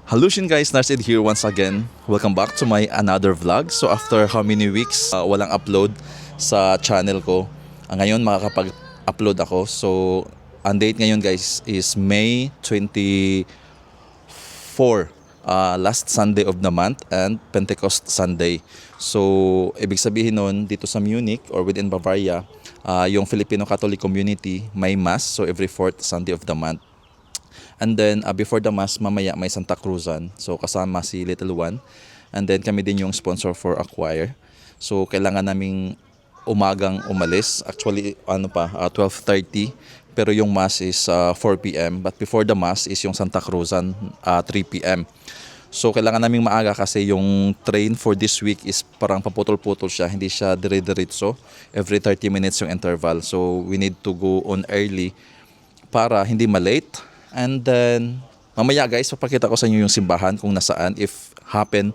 Halushin guys, Narsid here once again. Welcome back to my another vlog. So after how many weeks walang upload sa channel ko, ngayon makakapag-upload ako. So ang date ngayon guys is May 24, last Sunday of the month and Pentecost Sunday. So ibig sabihin nun dito sa Munich or within Bavaria, yung Filipino Catholic community may mass so every fourth Sunday of the month. And then before the mass, mamaya may Santa Cruzan. So kasama si Little One. And then kami din yung sponsor for a choir. So kailangan naming umagang umalis. Actually 12:30. Pero yung mass is 4 p.m. But before the mass is yung Santa Cruzan 3 p.m. So kailangan naming maaga kasi yung train for this week is parang paputol-putol siya. Hindi siya dire-diretso. Every 30 minutes yung interval. So we need to go on early para hindi malate. And then, mamaya guys, papakita ko sa inyo yung simbahan kung nasaan. If happen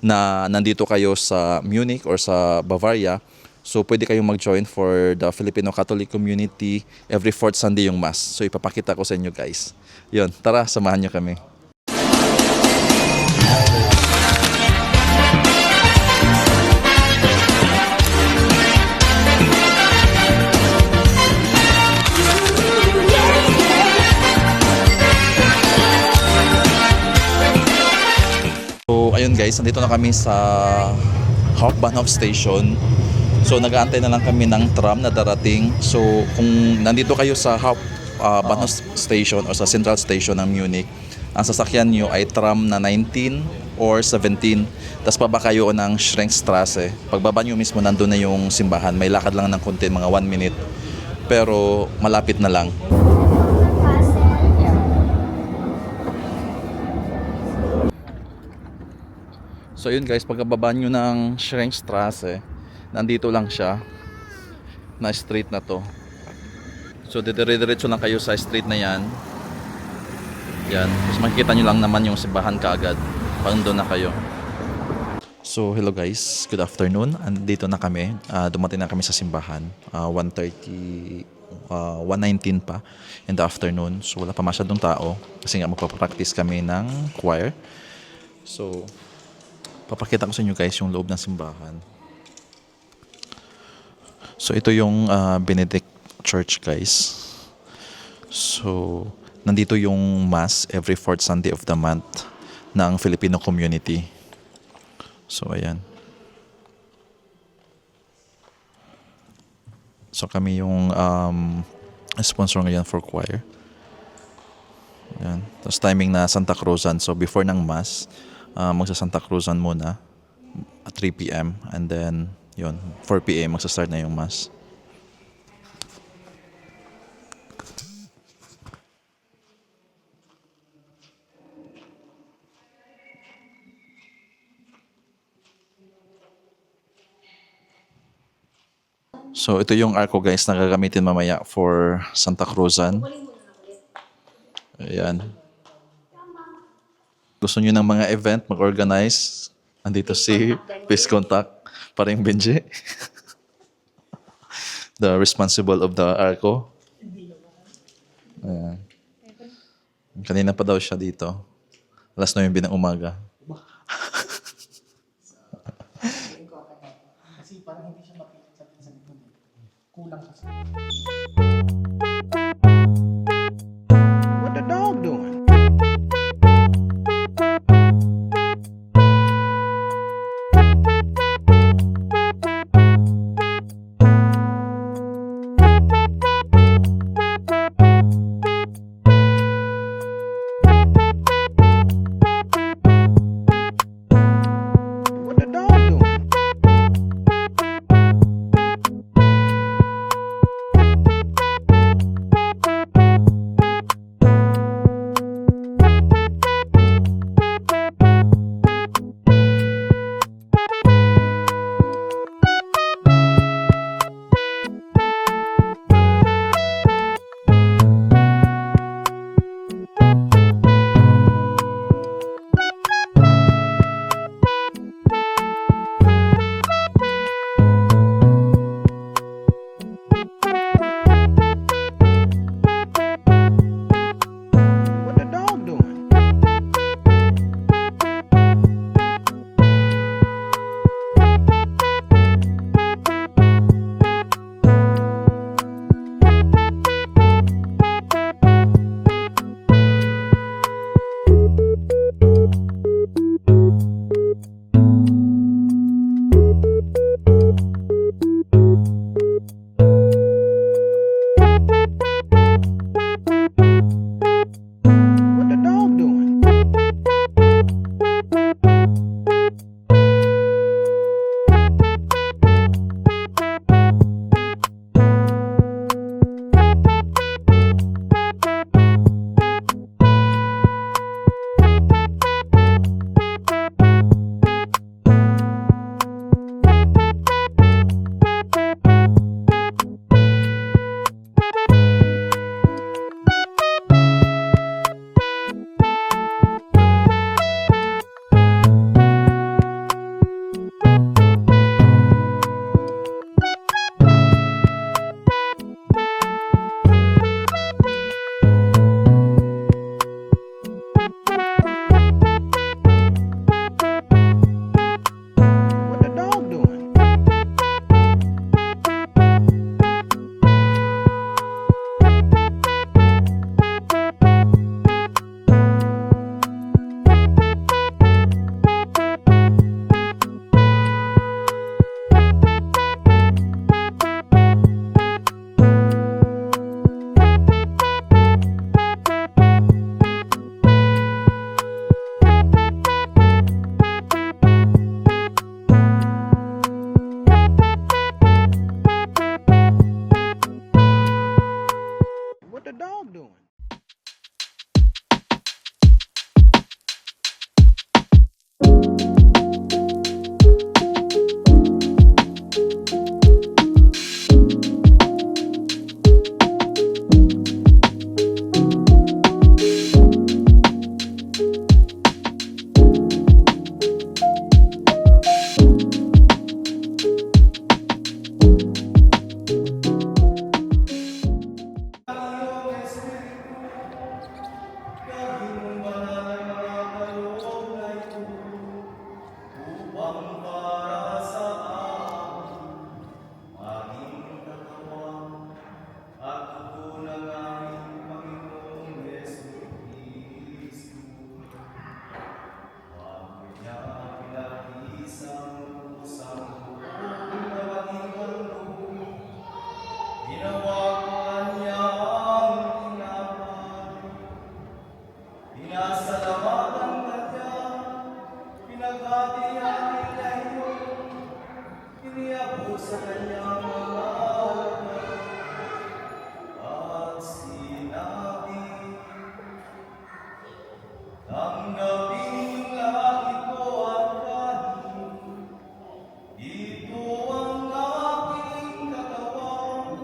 na nandito kayo sa Munich or sa Bavaria, so pwede kayong mag-join for the Filipino Catholic community every fourth Sunday yung Mass. So ipapakita ko sa inyo guys. Yun, tara, samahan nyo kami. So ayun guys, nandito na kami sa Hauptbahnhof Station. So nag-aantay na lang kami ng tram na darating. So kung nandito kayo sa Hauptbahnhof Station o sa Central Station ng Munich, ang sasakyan nyo ay tram na 19 or 17. Tapos baba kayo ng Schrenkstrasse. Pagbaba nyo mismo nandun na yung simbahan. May lakad lang ng konti, mga 1 minute. Pero malapit na lang. So yun guys, pagkababa nyo ng Schrenkstrasse, nandito lang siya na street na to. So dire-diretso lang kayo sa street na yan. Yan, tapos makikita nyo lang naman yung simbahan kaagad pag doon na kayo. So hello guys, good afternoon. Andito na kami, dumating na kami sa simbahan. 1:30, 1:19 pa in the afternoon. So wala pa masyadong tao kasi nga magpapractice kami ng choir. So papakita ko sa inyo guys yung loob ng simbahan. So ito yung Benedict Church guys. So nandito yung mass every fourth Sunday of the month ng Filipino community. So ayan. So kami yung sponsor ngayon for choir. Ayan. Tapos timing na Santa Cruzan. So before ng mass, magsa Santa Cruzan muna at 3 p.m. and then yun, 4 p.m. magsa-start na yung mass. So ito yung arko guys na gagamitin mamaya for Santa Cruzan. Ayan. Gusto nyo ng mga event, mag-organize. Andito si Peace Contact, parang Benji. The responsible of the ARCO. Ayan. Kanina pa daw siya dito. Alas 9 ng umaga. Kasi parang hindi siya makikita sa likod. Kulang kasi. What the dog doing? Pinasalamatan ka niya, pinaghati-hati niya iyo, iniabot sa kanyang mga alagad, at sinabi, tanggapin yung lahat ito at kanin, ito ang aking katawan,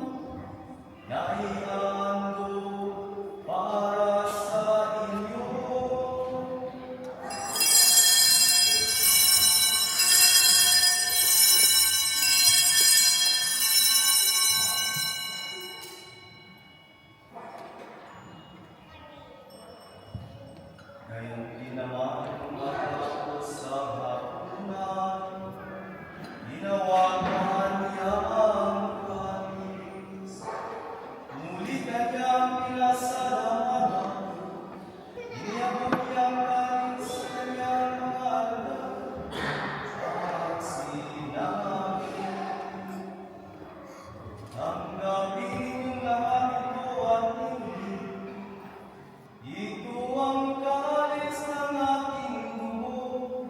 na ihandog para sa inyo. Ngayon din naman matapos sa hapunan, ginawakan niya ang kanis. Muli kanyang pinasalamatan, iniabot niyang kanis sa kanyang mga alagad, at sinabi, tanggapin ninyong lahat ito at inumin. Ito ang kalis ng aking dugo,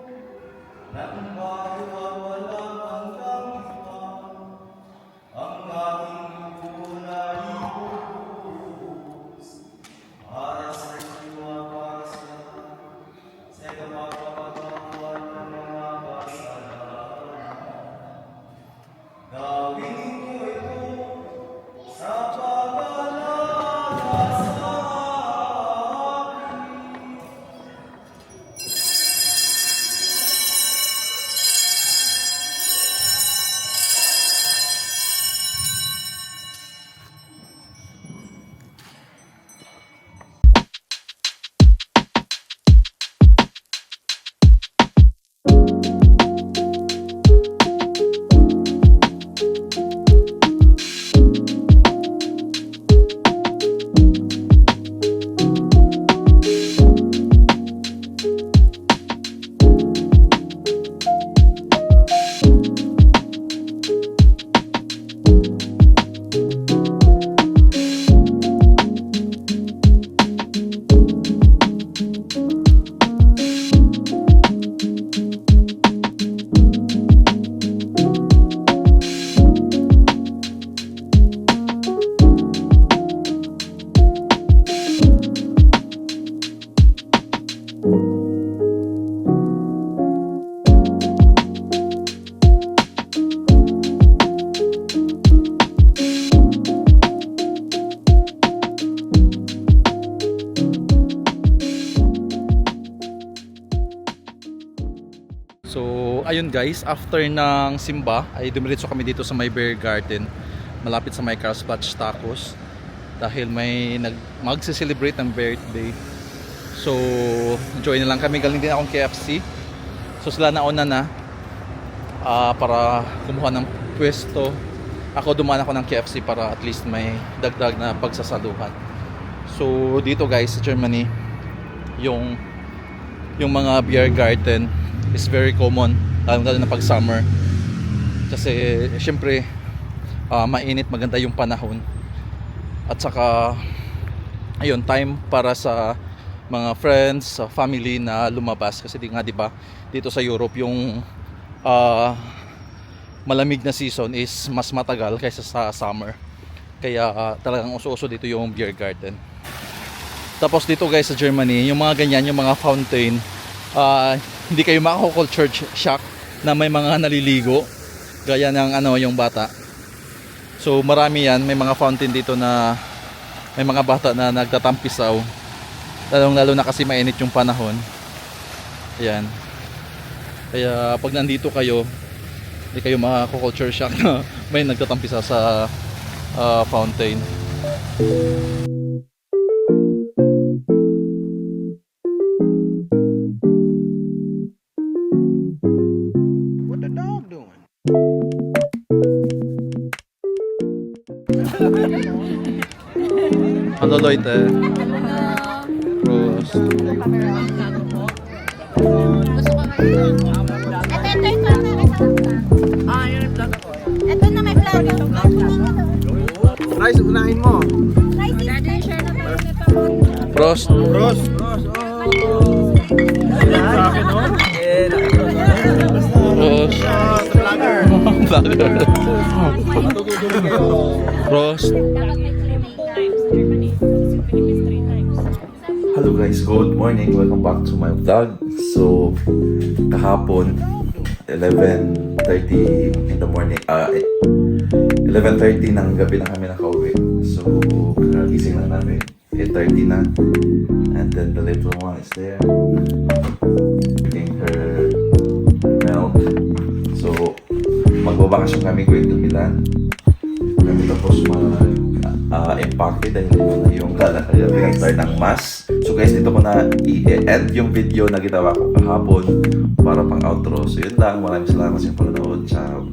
ng bago at walang hanggang lipan, ang aking dugo na ibubuhos para sa inyo at para sa lahat, sa kapagpapatawad ng mga kasalanan. Gawin ninyo ito sa pag-alala sa akin. So, ayun guys, after ng simba ay dumiretso kami dito sa may beer garden malapit sa may Carlsbad Tacos dahil may magse-celebrate ng birthday. So, join na lang kami. Galing din akong KFC. So, sila nauna na para kumuha ng pwesto. Ako dumaan ako ng KFC para at least may dagdag na pagsasaluhan. So, dito guys sa Germany, yung mga beer garden is very common, lalo na pag summer. Kasi syempre mainit, maganda yung panahon. At saka ayun, time para sa mga friends, sa family na lumabas kasi di ba dito sa Europe yung malamig na season is mas matagal kaysa sa summer. Kaya talagang uso-uso dito yung beer garden. Tapos dito guys sa Germany, yung mga ganyan, yung mga fountain, hindi kayo mako-culture shock na may mga naliligo gaya ng yung bata. So marami yan, may mga fountain dito na may mga bata na nagtatampisaw, lalo na kasi mainit yung panahon. Ayan. Kaya pag nandito kayo, hindi kayo mako-culture shock na may nagtatampisa sa fountain. What the dog doing? Hallo Leute. Prost. Ito na may vlog. Rice, unahin mo. Rice is share na tayo nito. Prost. Bros. Roast. Dapat may 3 times. Sa Germany. Sa Philippines, 3 times. Hello guys, good morning. Welcome back to my vlog. So, kahapon, 11:30 in the morning, 11:30 ng gabi na kami nakauwi. So, kagising lang namin. 8:30 na. And then the little one is there. Drinking her milk. So, magbabakasyon kami going to Milan. Kami tapos empake dahil yung start ng mass. So guys, dito ko na i-end yung video na ginawa ko kahapon para pang outro. So yun lang. Maraming salamat sa panonood. Ciao.